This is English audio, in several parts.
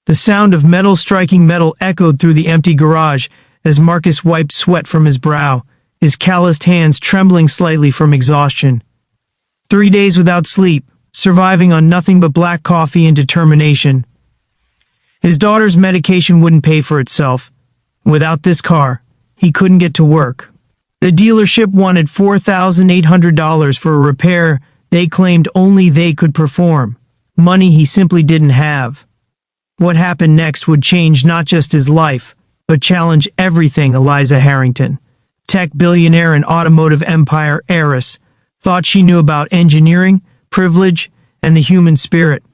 The sound of metal striking metal echoed through the empty garage as Marcus wiped sweat from his brow, his calloused hands trembling slightly from exhaustion. 3 days without sleep, surviving on nothing but black coffee and determination. His daughter's medication wouldn't pay for itself. Without this car, he couldn't get to work. The dealership wanted $4,800 for a repair they claimed only they could perform, money he simply didn't have. What happened next would change not just his life, but challenge everything. Eliza Harrington, tech billionaire and automotive empire heiress, thought she knew about engineering, privilege, and the human spirit.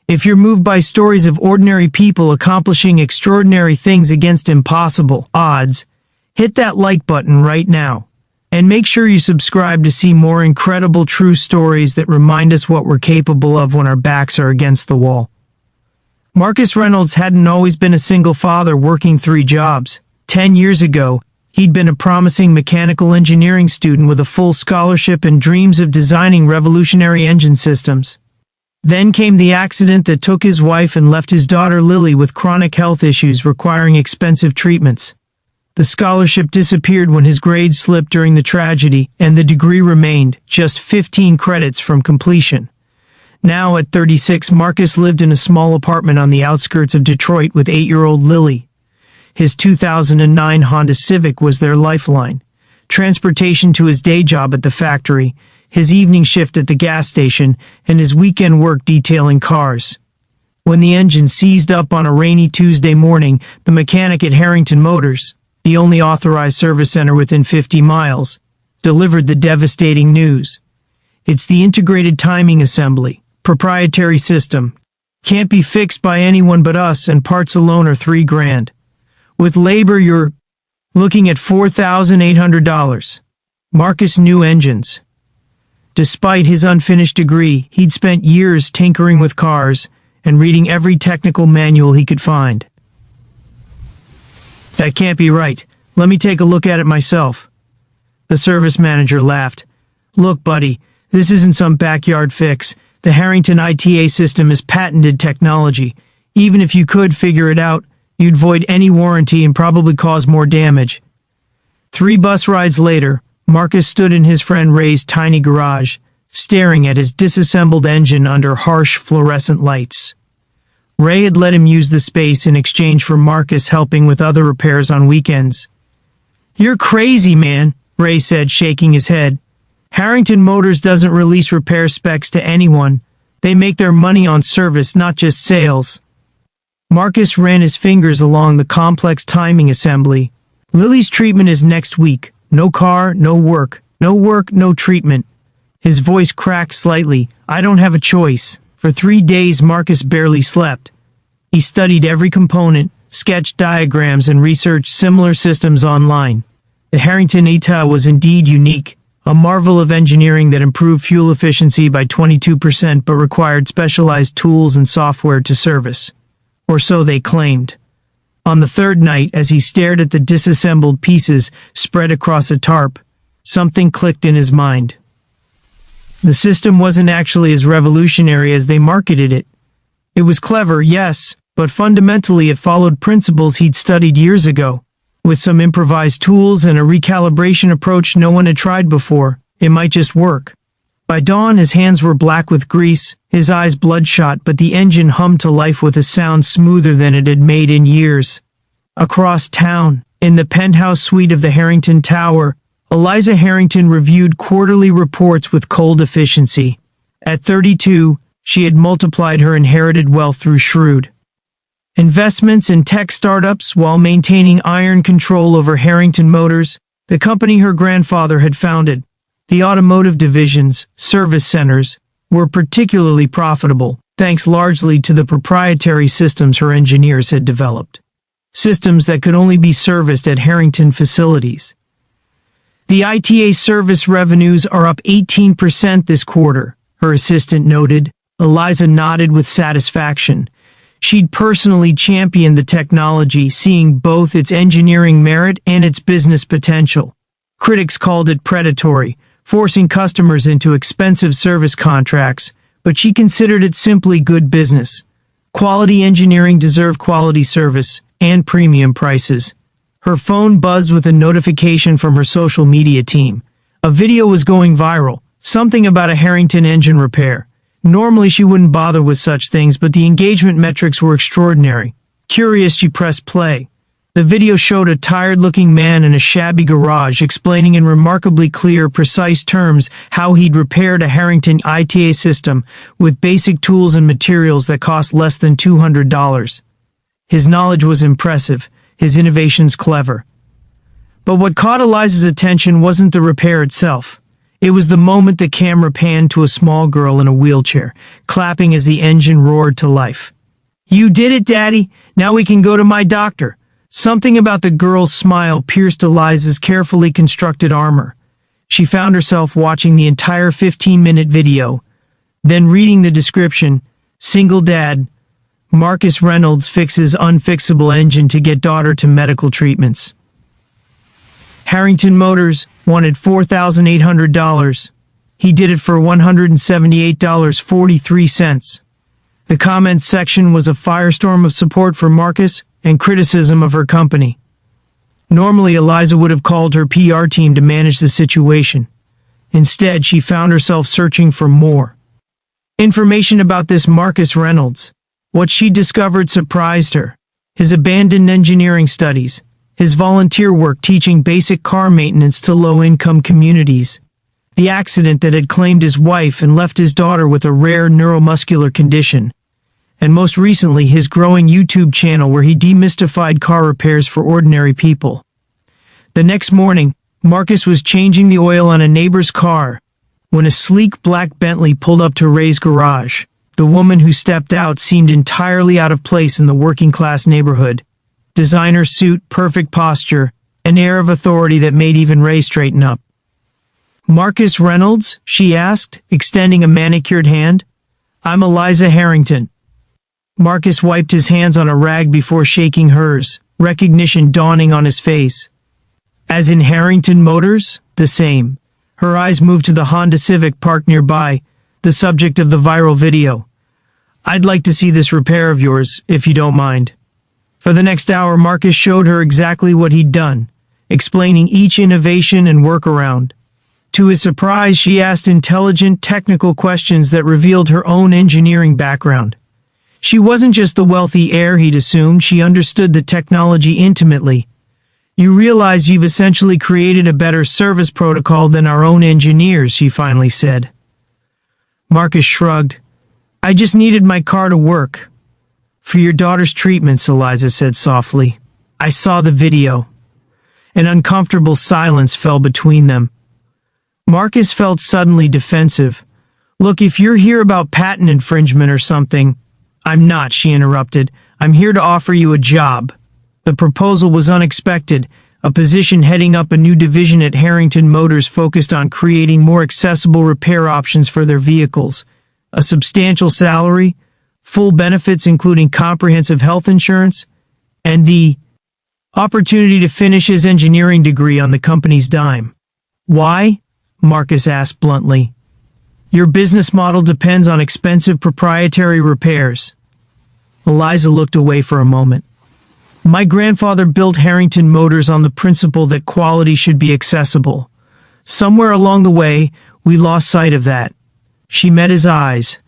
If you're moved by stories of ordinary people accomplishing extraordinary things against impossible odds, hit that like button right now. And make sure you subscribe to see more incredible true stories that remind us what we're capable of when our backs are against the wall. Marcus Reynolds hadn't always been a single father working 3 jobs. 10 years ago, he'd been a promising mechanical engineering student with a full scholarship and dreams of designing revolutionary engine systems. Then came the accident that took his wife and left his daughter Lily with chronic health issues requiring expensive treatments. The scholarship disappeared when his grades slipped during the tragedy, and the degree remained just 15 credits from completion. Now, at 36, Marcus lived in a small apartment on the outskirts of Detroit with 8-year-old Lily. His 2009 Honda Civic was their lifeline. Transportation to his day job at the factory, his evening shift at the gas station, and his weekend work detailing cars. When the engine seized up on a rainy Tuesday morning, the mechanic at Harrington Motors, the only authorized service center within 50 miles, delivered the devastating news. It's the integrated timing assembly. Proprietary system. Can't be fixed by anyone but us, and parts alone are $3,000. With labor, you're looking at $4,800. Marcus knew engines. Despite his unfinished degree, he'd spent years tinkering with cars and reading every technical manual he could find. That can't be right. Let me take a look at it myself. The service manager laughed. Look, buddy, this isn't some backyard fix. The Harrington ITA system is patented technology. Even if you could figure it out, you'd void any warranty and probably cause more damage. 3 bus rides later, Marcus stood in his friend Ray's tiny garage, staring at his disassembled engine under harsh fluorescent lights. Ray had let him use the space in exchange for Marcus helping with other repairs on weekends. "You're crazy, man," Ray said, shaking his head. "Harrington Motors doesn't release repair specs to anyone. They make their money on service, not just sales." Marcus ran his fingers along the complex timing assembly. "Lily's treatment is next week. No car, no work. No work, no treatment." His voice cracked slightly. "I don't have a choice." For 3 days, Marcus barely slept. He studied every component, sketched diagrams, and researched similar systems online. The Harrington ITA was indeed unique. A marvel of engineering that improved fuel efficiency by 22% but required specialized tools and software to service. Or so they claimed. On the 3rd night, as he stared at the disassembled pieces spread across a tarp, something clicked in his mind. The system wasn't actually as revolutionary as they marketed it. It was clever, yes, but fundamentally it followed principles he'd studied years ago. With some improvised tools and a recalibration approach no one had tried before, it might just work. By dawn, his hands were black with grease, his eyes bloodshot, but the engine hummed to life with a sound smoother than it had made in years. Across town, in the penthouse suite of the Harrington Tower, Eliza Harrington reviewed quarterly reports with cold efficiency. At 32, she had multiplied her inherited wealth through shrewd investments in tech startups while maintaining iron control over Harrington Motors, the company her grandfather had founded. The automotive division's service centers were particularly profitable, thanks largely to the proprietary systems her engineers had developed. Systems that could only be serviced at Harrington facilities. The ITA service revenues are up 18% this quarter, her assistant noted. Eliza nodded with satisfaction. She'd personally championed the technology, seeing both its engineering merit and its business potential. Critics called it predatory, forcing customers into expensive service contracts, but she considered it simply good business. Quality engineering deserves quality service and premium prices. Her phone buzzed with a notification from her social media team. A video was going viral, something about a Harrington engine repair. Normally she wouldn't bother with such things, but the engagement metrics were extraordinary. Curious, she pressed play. The video showed a tired-looking man in a shabby garage explaining in remarkably clear, precise terms how he'd repaired a Harrington ITA system with basic tools and materials that cost less than $200. His knowledge was impressive, his innovations clever. But what caught Eliza's attention wasn't the repair itself. It was the moment the camera panned to a small girl in a wheelchair, clapping as the engine roared to life. "You did it, Daddy! Now we can go to my doctor." Something about the girl's smile pierced Eliza's carefully constructed armor. She found herself watching the entire 15-minute video, then reading the description, "Single dad, Marcus Reynolds fixes unfixable engine to get daughter to medical treatments." Harrington Motors wanted $4,800. He did it for $178.43. The comments section was a firestorm of support for Marcus and criticism of her company. Normally, Eliza would have called her PR team to manage the situation. Instead, she found herself searching for more information about this Marcus Reynolds. What she discovered surprised her. His abandoned engineering studies, his volunteer work teaching basic car maintenance to low-income communities, the accident that had claimed his wife and left his daughter with a rare neuromuscular condition, and most recently his growing YouTube channel where he demystified car repairs for ordinary people. The next morning, Marcus was changing the oil on a neighbor's car when a sleek black Bentley pulled up to Ray's garage. The woman who stepped out seemed entirely out of place in the working-class neighborhood. Designer suit, perfect posture, an air of authority that made even Ray straighten up. "Marcus Reynolds?" she asked, extending a manicured hand. "I'm Eliza Harrington." Marcus wiped his hands on a rag before shaking hers, recognition dawning on his face. "As in Harrington Motors?" "The same." Her eyes moved to the Honda Civic parked nearby, the subject of the viral video. "I'd like to see this repair of yours, if you don't mind." For the next hour, Marcus showed her exactly what he'd done, explaining each innovation and workaround. To his surprise, she asked intelligent, technical questions that revealed her own engineering background. She wasn't just the wealthy heir he'd assumed, she understood the technology intimately. "You realize you've essentially created a better service protocol than our own engineers," she finally said. Marcus shrugged. "I just needed my car to work." "For your daughter's treatments," Eliza said softly. "I saw the video." An uncomfortable silence fell between them. Marcus felt suddenly defensive. "Look, if you're here about patent infringement or something—" "I'm not," she interrupted. "I'm here to offer you a job." The proposal was unexpected, a position heading up a new division at Harrington Motors focused on creating more accessible repair options for their vehicles. A substantial salary, full benefits including comprehensive health insurance, and the opportunity to finish his engineering degree on the company's dime. "Why?" Marcus asked bluntly. "Your business model depends on expensive proprietary repairs." Eliza looked away for a moment. "My grandfather built Harrington Motors on the principle that quality should be accessible. Somewhere along the way, we lost sight of that." She met his eyes.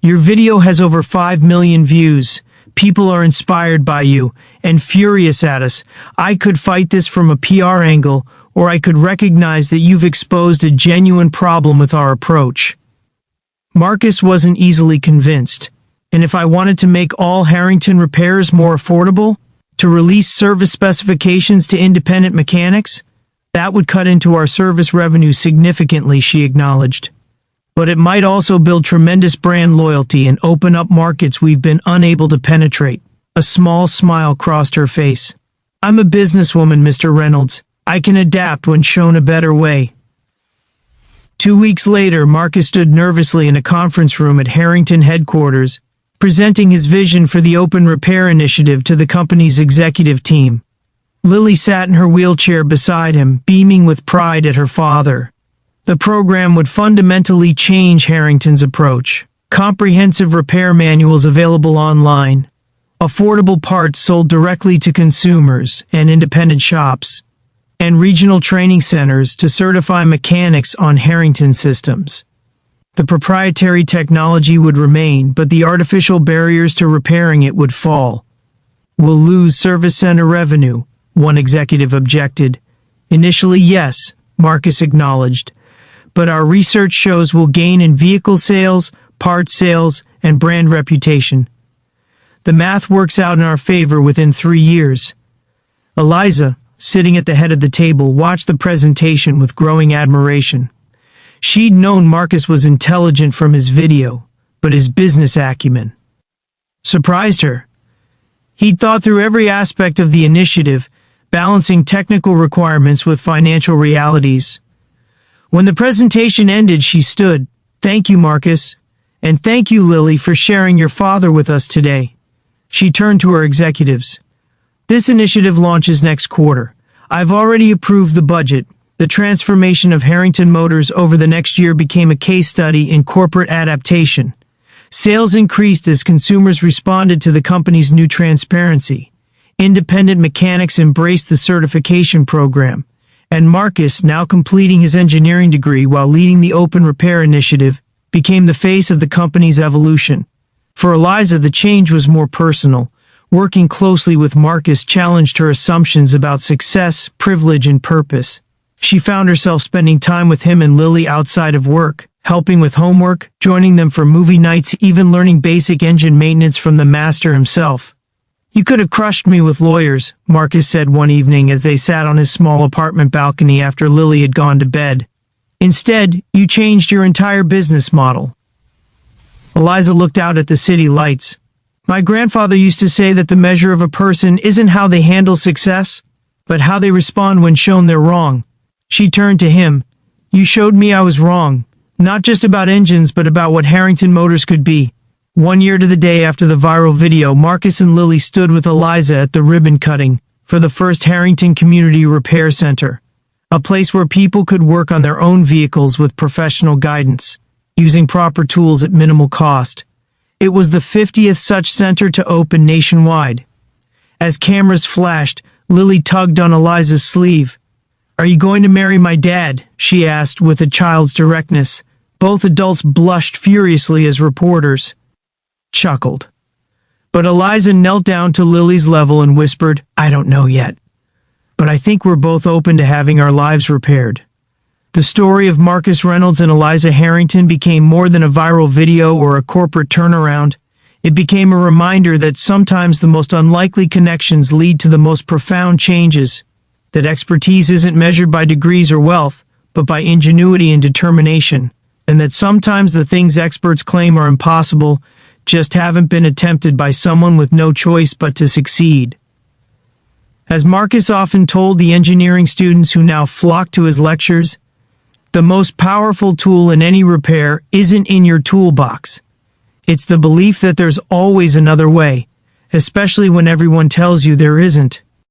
"Your video has over 5 million views. People are inspired by you and furious at us. I could fight this from a PR angle, or I could recognize that you've exposed a genuine problem with our approach." Marcus wasn't easily convinced. "And if I wanted to make all Harrington repairs more affordable? To release service specifications to independent mechanics? That would cut into our service revenue significantly," she acknowledged. "But it might also build tremendous brand loyalty and open up markets we've been unable to penetrate." A small smile crossed her face. "I'm a businesswoman, Mr. Reynolds. I can adapt when shown a better way." 2 weeks later, Marcus stood nervously in a conference room at Harrington headquarters, presenting his vision for the Open Repair Initiative to the company's executive team. Lily sat in her wheelchair beside him, beaming with pride at her father. The program would fundamentally change Harrington's approach. comprehensive repair manuals available online, affordable parts sold directly to consumers and independent shops, and regional training centers to certify mechanics on Harrington systems. The proprietary technology would remain, but the artificial barriers to repairing it would fall. We'll lose service center revenue, one executive objected. Initially, yes, Marcus acknowledged, but our research shows we'll gain in vehicle sales, parts sales, and brand reputation. The math works out in our favor within 3 years. Eliza, sitting at the head of the table, watched the presentation with growing admiration. She'd known Marcus was intelligent from his video, but his business acumen surprised her. He'd thought through every aspect of the initiative, balancing technical requirements with financial realities. When the presentation ended, she stood. "Thank you, Marcus. And thank you, Lily, for sharing your father with us today." She turned to her executives. "This initiative launches next quarter. I've already approved the budget." The transformation of Harrington Motors over the next year became a case study in corporate adaptation. Sales increased as consumers responded to the company's new transparency. Independent mechanics embraced the certification program, and Marcus, now completing his engineering degree while leading the Open Repair Initiative, became the face of the company's evolution. For Eliza, the change was more personal. Working closely with Marcus challenged her assumptions about success, privilege, and purpose. She found herself spending time with him and Lily outside of work, helping with homework, joining them for movie nights, even learning basic engine maintenance from the master himself. "You could have crushed me with lawyers," Marcus said one evening as they sat on his small apartment balcony after Lily had gone to bed. "Instead, you changed your entire business model." Eliza looked out at the city lights. "My grandfather used to say that the measure of a person isn't how they handle success, but how they respond when shown they're wrong." She turned to him. "You showed me I was wrong, not just about engines but about what Harrington Motors could be." 1 year to the day after the viral video, Marcus and Lily stood with Eliza at the ribbon cutting for the first Harrington Community Repair Center, a place where people could work on their own vehicles with professional guidance, using proper tools at minimal cost. It was the 50th such center to open nationwide. As cameras flashed, Lily tugged on Eliza's sleeve. "Are you going to marry my dad?" she asked with a child's directness. Both adults blushed furiously as reporters chuckled. But Eliza knelt down to Lily's level and whispered, "I don't know yet, but I think we're both open to having our lives repaired." The story of Marcus Reynolds and Eliza Harrington became more than a viral video or a corporate turnaround. It became a reminder that sometimes the most unlikely connections lead to the most profound changes, that expertise isn't measured by degrees or wealth, but by ingenuity and determination, and that sometimes the things experts claim are impossible just haven't been attempted by someone with no choice but to succeed. As Marcus often told the engineering students who now flocked to his lectures, the most powerful tool in any repair isn't in your toolbox. It's the belief that there's always another way, especially when everyone tells you there isn't.